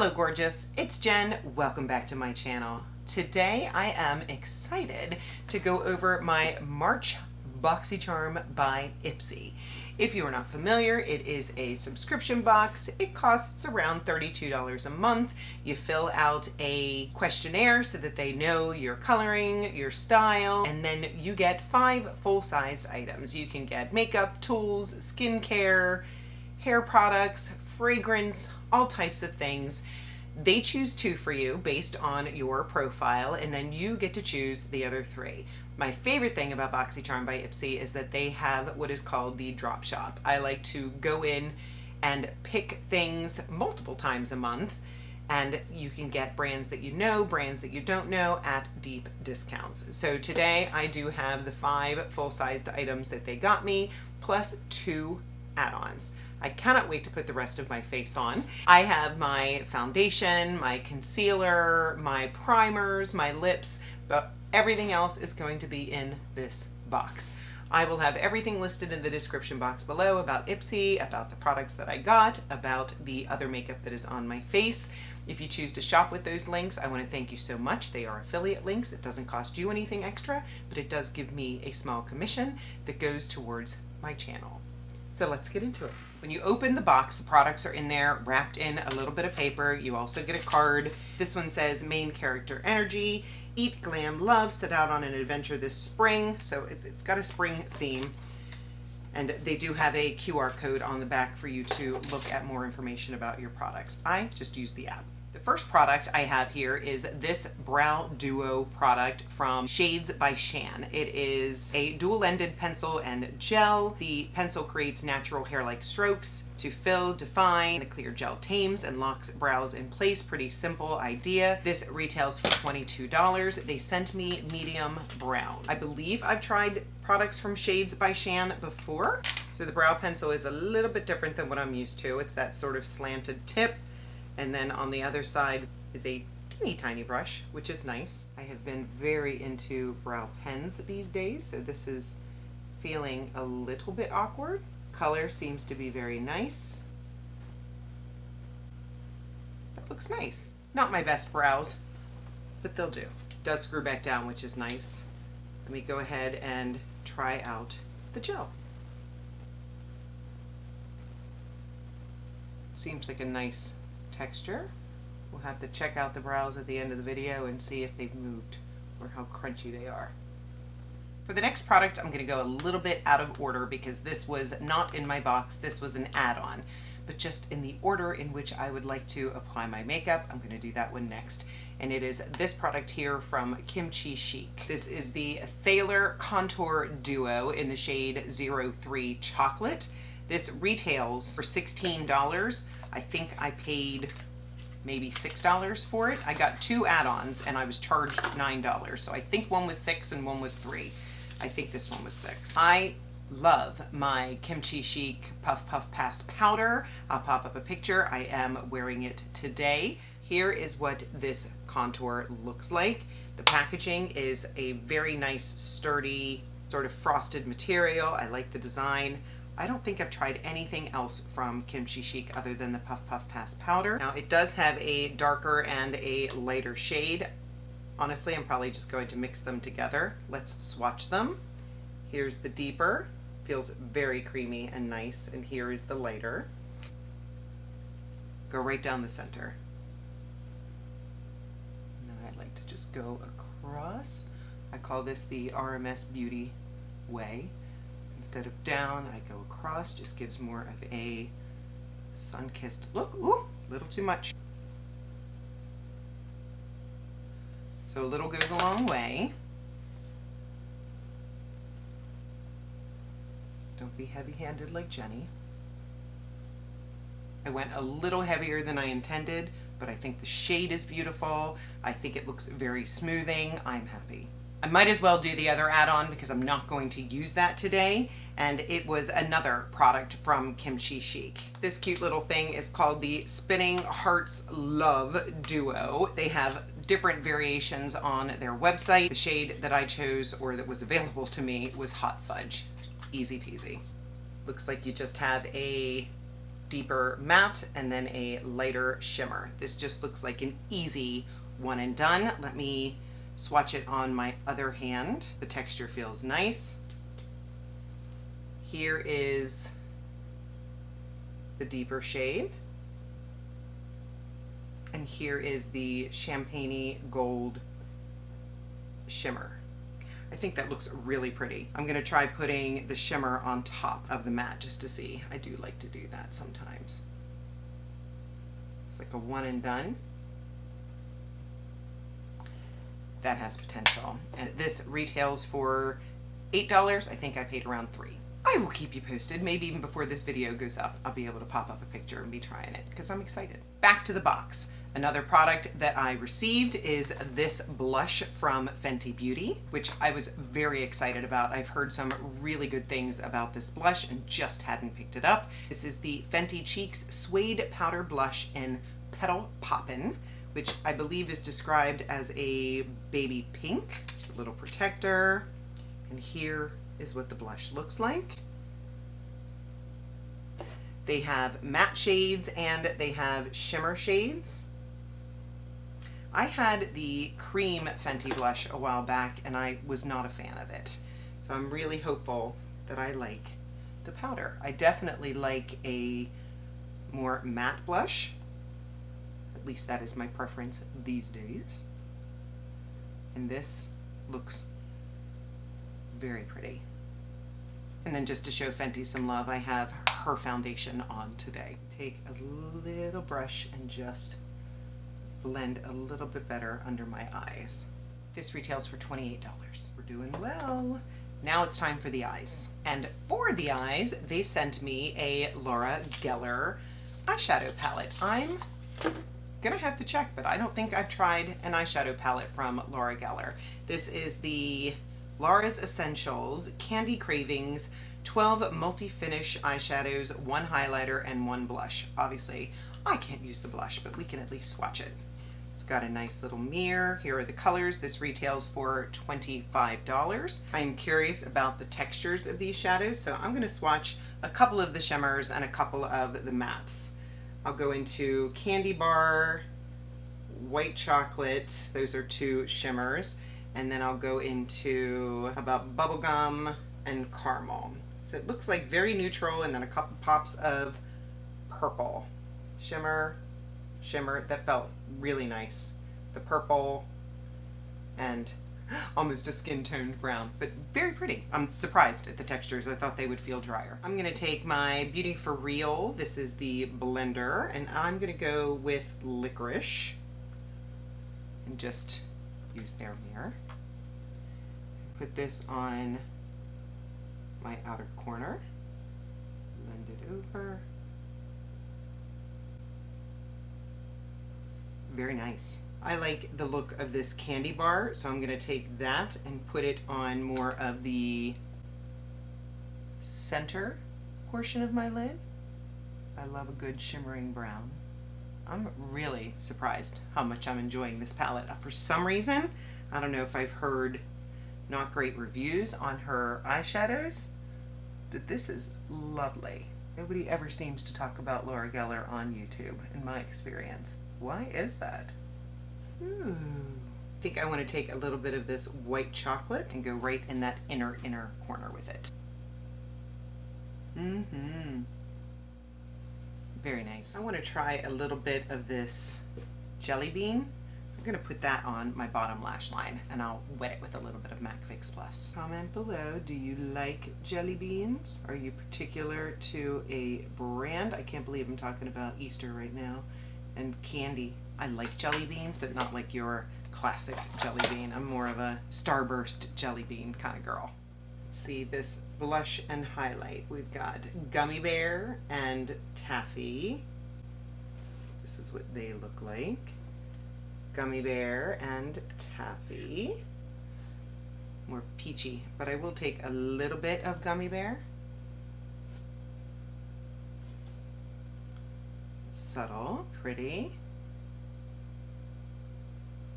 Hello gorgeous, it's Jen. Welcome back to my channel. Today I am excited to go over my March Boxycharm by Ipsy. If you are not familiar, it is a subscription box. It costs around $32 a month. You fill out a questionnaire so that they know your coloring, your style, and then you get 5 full-sized items. You can get makeup, tools, skincare, hair products, fragrance, all types of things. They choose 2 for you based on your profile, and then you get to choose the other 3. My favorite thing about Boxycharm by Ipsy is that they have what is called the drop shop. I like to go in and pick things multiple times a month, and you can get brands that you know, brands that you don't know at deep discounts. So today I do have the 5 full-sized items that they got me, plus 2 add-ons. I cannot wait to put the rest of my face on. I have my foundation, my concealer, my primers, my lips, but everything else is going to be in this box. I will have everything listed in the description box below about Ipsy, about the products that I got, about the other makeup that is on my face. If you choose to shop with those links, I want to thank you so much. They are affiliate links. It doesn't cost you anything extra, but it does give me a small commission that goes towards my channel. So let's get into it. When you open the box, the products are in there wrapped in a little bit of paper. You also get a card. This one says main character energy, eat, glam, love, set out on an adventure this spring. So it's got a spring theme. And they do have a QR code on the back for you to look at more information about your products. I just use the app. The first product I have here is this Brow Duo product from Shades by Shan. It is a dual-ended pencil and gel. The pencil creates natural hair-like strokes to fill, define. The clear gel tames and locks brows in place. Pretty simple idea. This retails for $22. They sent me medium brown. I believe I've tried products from Shades by Shan before. So the brow pencil is a little bit different than what I'm used to. It's that sort of slanted tip. And then on the other side is a teeny tiny brush, which is nice. I have been very into brow pens these days, so this is feeling a little bit awkward. Color seems to be very nice. That looks nice. Not my best brows, but they'll do. Does screw back down, which is nice. Let me go ahead and try out the gel. Seems like a nice texture. We'll have to check out the brows at the end of the video and see if they've moved or how crunchy they are. For the next product, I'm going to go a little bit out of order because this was not in my box. This was an add-on, but just in the order in which I would like to apply my makeup. I'm going to do that one next. And it is this product here from Kimchi Chic. This is the Thaler Contour Duo in the shade 03 Chocolate. This retails for $16. I think I paid maybe $6 for it. I got 2 add-ons and I was charged $9. So I think one was $6 and one was $3. I think this one was $6. I love my Kimchi Chic Puff Puff Pass powder. I'll pop up a picture. I am wearing it today. Here is what this contour looks like. The packaging is a very nice, sturdy, sort of frosted material. I like the design. I don't think I've tried anything else from Kimchi Chic other than the Puff Puff Pass powder. Now it does have a darker and a lighter shade. Honestly, I'm probably just going to mix them together. Let's swatch them. Here's the deeper. Feels very creamy and nice. And here is the lighter. Go right down the center. And then I'd like to just go across. I call this the RMS Beauty way. Instead of down, I go across, just gives more of a sun-kissed look. Ooh, a little too much. So a little goes a long way. Don't be heavy-handed like Jenny. I went a little heavier than I intended, but I think the shade is beautiful. I think it looks very smoothing. I'm happy. I might as well do the other add-on because I'm not going to use that today, and it was another product from Kimchi Chic. This cute little thing is called the Spinning Hearts Love Duo. They have different variations on their website. The shade that I chose, or that was available to me, was Hot Fudge. Easy peasy. Looks like you just have a deeper matte and then a lighter shimmer. This just looks like an easy one and done. Let me swatch it on my other hand. The texture feels nice. Here is the deeper shade. And here is the champagne-y gold shimmer. I think that looks really pretty. I'm gonna try putting the shimmer on top of the matte just to see. I do like to do that sometimes. It's like a one and done. That has potential. And this retails for $8. I think I paid around $3. I will keep you posted. Maybe even before this video goes up, I'll be able to pop up a picture and be trying it because I'm excited. Back to the box. Another product that I received is this blush from Fenty Beauty, which I was very excited about. I've heard some really good things about this blush and just hadn't picked it up. This is the Fenty Cheeks Suede Powder Blush in Petal Poppin', which I believe is described as a baby pink. It's a little protector, and here is what the blush looks like. They have matte shades and they have shimmer shades. I had the cream Fenty blush a while back and I was not a fan of it. So I'm really hopeful that I like the powder. I definitely like a more matte blush. At least that is my preference these days. And this looks very pretty. And then just to show Fenty some love, I have her foundation on today. Take a little brush and just blend a little bit better under my eyes. This retails for $28. We're doing well. Now it's time for the eyes. And for the eyes, they sent me a Laura Geller eyeshadow palette. I'm gonna have to check, but I don't think I've tried an eyeshadow palette from Laura Geller. This is the Laura's Essentials Candy Cravings 12 multi-finish eyeshadows, 1 highlighter and 1 blush. Obviously, I can't use the blush, but we can at least swatch it. It's got a nice little mirror. Here are the colors. This retails for $25. I'm curious about the textures of these shadows, so I'm going to swatch a couple of the shimmers and a couple of the mattes. I'll go into Candy Bar, White Chocolate. Those are 2 shimmers. And then I'll go into about Bubblegum and Caramel. So it looks like very neutral, and then a couple pops of purple. Shimmer, shimmer. That felt really nice. The purple and almost a skin-toned brown, but very pretty. I'm surprised at the textures. I thought they would feel drier. I'm gonna take my Beauty for Real. This is the blender, and I'm gonna go with Licorice and just use their mirror. Put this on my outer corner. Blend it over. Very nice. I like the look of this candy bar, so I'm going to take that and put it on more of the center portion of my lid. I love a good shimmering brown. I'm really surprised how much I'm enjoying this palette. For some reason, I don't know if I've heard not great reviews on her eyeshadows, but this is lovely. Nobody ever seems to talk about Laura Geller on YouTube, in my experience. Why is that? I think I want to take a little bit of this white chocolate and go right in that inner corner with it. Very nice. I want to try a little bit of this Jelly Bean. I'm going to put that on my bottom lash line, and I'll wet it with a little bit of MAC Fix Plus. Comment below, do you like jelly beans? Are you particular to a brand? I can't believe I'm talking about Easter right now. And candy. I like jelly beans, but not like your classic jelly bean. I'm more of a Starburst jelly bean kind of girl. Let's see this blush and highlight. We've got Gummy Bear and Taffy. This is what they look like. Gummy Bear and Taffy. More peachy, but I will take a little bit of Gummy Bear. Subtle, pretty.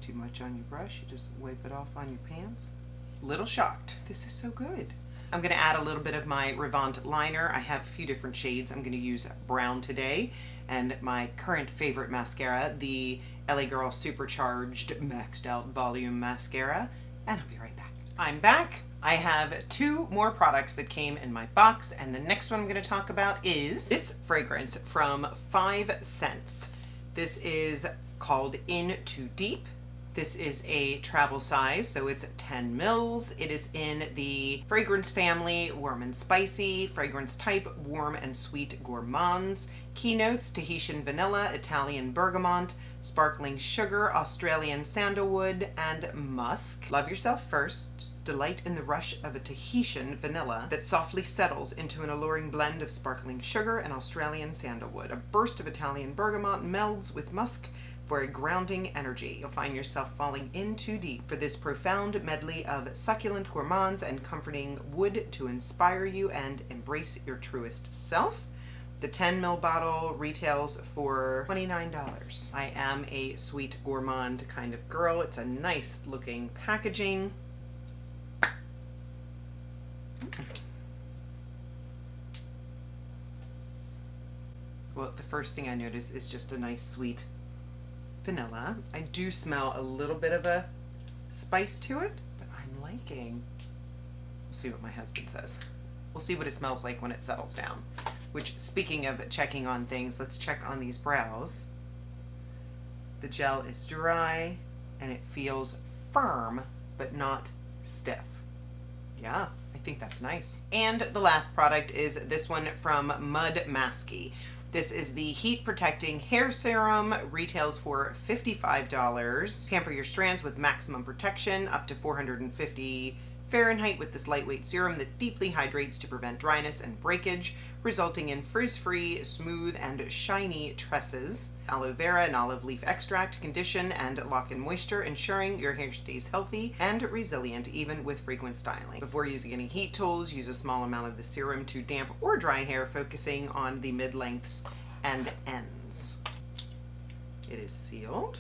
Too much on your brush, you just wipe it off on your pants. Little shocked. This is so good. I'm going to add a little bit of my Revant liner. I have a few different shades. I'm going to use brown today, and my current favorite mascara, the LA Girl Supercharged Maxed Out Volume Mascara, and I'll be right back. I'm back. I have 2 more products that came in my box, and the next one I'm going to talk about is this fragrance from 5 Scents. This is called In Too Deep. This is a travel size, so it's 10 mils. It is in the fragrance family, warm and spicy, fragrance type, warm and sweet gourmands. Keynotes, Tahitian vanilla, Italian bergamot, sparkling sugar, Australian sandalwood, and musk. Love yourself first. Delight in the rush of a Tahitian vanilla that softly settles into an alluring blend of sparkling sugar and Australian sandalwood. A burst of Italian bergamot melds with musk for a grounding energy. You'll find yourself falling in too deep for this profound medley of succulent gourmands and comforting wood to inspire you and embrace your truest self. The 10 ml bottle retails for $29. I am a sweet gourmand kind of girl. It's a nice looking packaging. Well, the first thing I notice is just a nice sweet vanilla. I do smell a little bit of a spice to it, but I'm liking. We'll see what my husband says. We'll see what it smells like when it settles down. Which, speaking of checking on things, let's check on these brows. The gel is dry and it feels firm, but not stiff. Yeah, I think that's nice. And the last product is this one from Mud Masky. This is the Heat Protecting Hair Serum, retails for $55. Pamper your strands with maximum protection, up to 450 Fahrenheit with this lightweight serum that deeply hydrates to prevent dryness and breakage, resulting in frizz-free, smooth, and shiny tresses. Aloe vera and olive leaf extract condition and lock in moisture, ensuring your hair stays healthy and resilient even with frequent styling. Before using any heat tools, use a small amount of the serum to damp or dry hair, focusing on the mid-lengths and ends. It is sealed.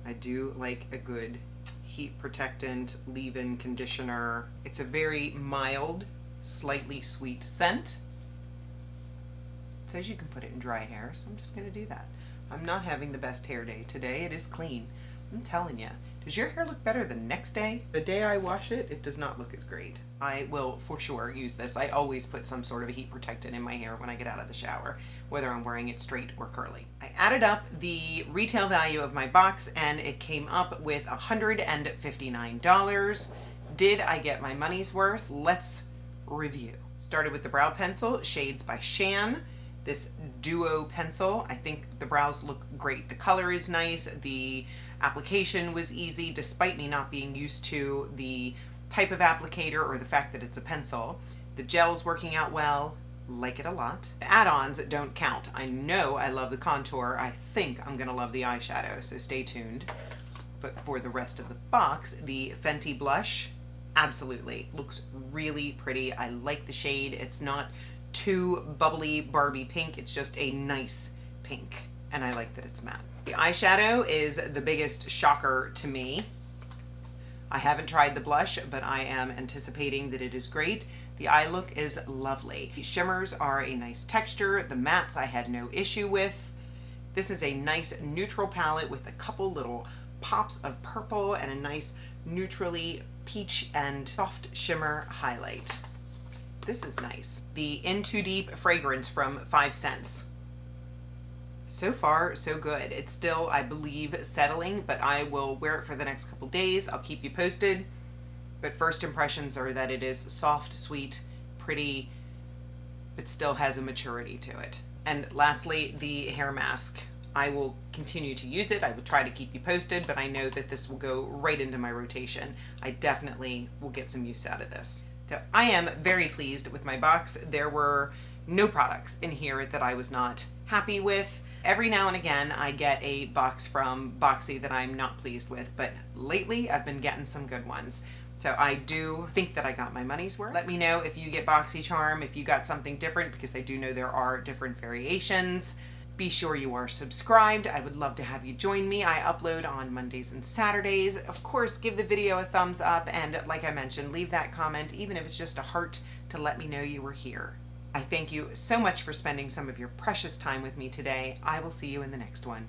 I do like a good heat protectant, leave-in conditioner. It's a very mild, slightly sweet scent. It says you can put it in dry hair, so I'm just going to do that. I'm not having the best hair day today. It is clean. I'm telling you. Does your hair look better the next day? The day I wash it, it does not look as great. I will for sure use this. I always put some sort of a heat protectant in my hair when I get out of the shower, whether I'm wearing it straight or curly. I added up the retail value of my box and it came up with $159. Did I get my money's worth? Let's review. Started with the brow pencil, Shades by Shan. This duo pencil. I think the brows look great. The color is nice. The application was easy, despite me not being used to the type of applicator or the fact that it's a pencil. The gel's working out well. Like it a lot. The add-ons don't count. I know I love the contour. I think I'm gonna love the eyeshadow, so stay tuned. But for the rest of the box, the Fenty blush, absolutely. Looks really pretty. I like the shade. It's not too bubbly Barbie pink. It's just a nice pink. And I like that it's matte. The eyeshadow is the biggest shocker to me. I haven't tried the blush, but I am anticipating that it is great. The eye look is lovely. The shimmers are a nice texture. The mattes I had no issue with. This is a nice neutral palette with a couple little pops of purple and a nice neutrally peach and soft shimmer highlight. This is nice. The In Too Deep fragrance from 5 Scents. So far, so good. It's still, I believe, settling, but I will wear it for the next couple days. I'll keep you posted. But first impressions are that it is soft, sweet, pretty, but still has a maturity to it. And lastly, the hair mask. I will continue to use it. I will try to keep you posted, but I know that this will go right into my rotation. I definitely will get some use out of this. So I am very pleased with my box. There were no products in here that I was not happy with. Every now and again, I get a box from Boxy that I'm not pleased with, but lately I've been getting some good ones. So I do think that I got my money's worth. Let me know if you get Boxycharm, if you got something different, because I do know there are different variations. Be sure you are subscribed. I would love to have you join me. I upload on Mondays and Saturdays. Of course, give the video a thumbs up, and like I mentioned, leave that comment, even if it's just a heart, to let me know you were here. I thank you so much for spending some of your precious time with me today. I will see you in the next one.